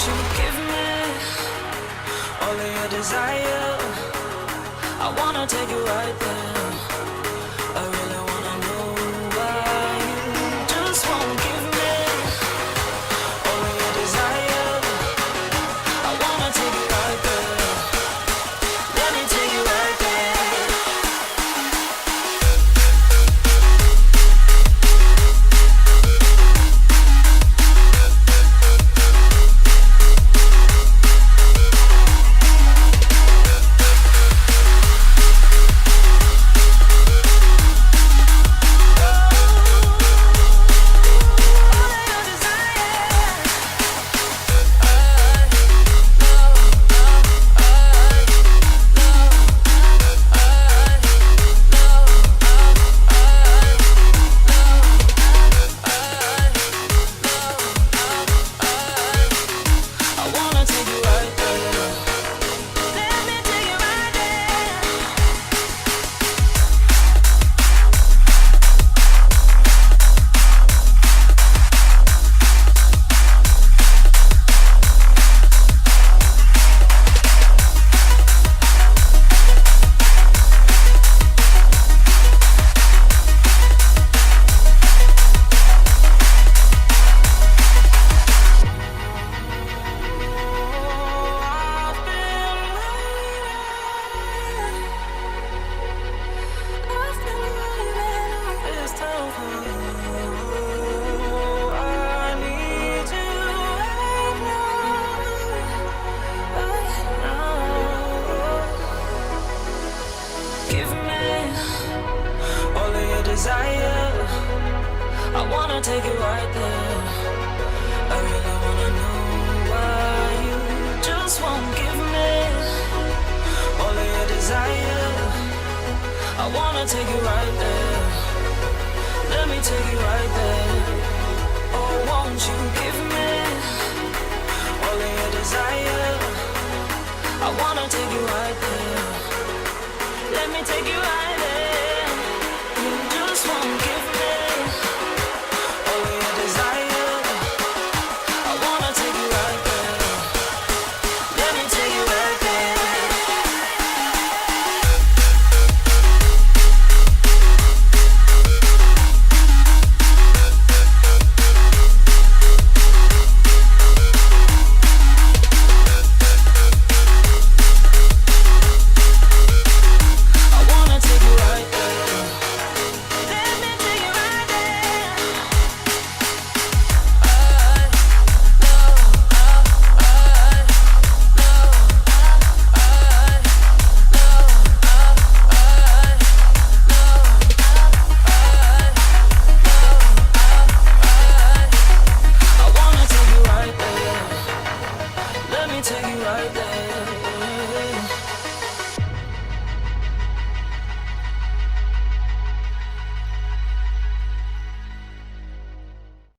you give me all of your desire? I wanna take you right there. I really wanna know why you just won't give me all of your desire. I wanna take you right there. Let me take you right there. Desire, I wanna take it right there. I really wanna know why you just won't give me all of your desire. I wanna take it right there. Let me take it right there. Oh, won't you give me all of your desire? I wanna take it right there. Let me take you right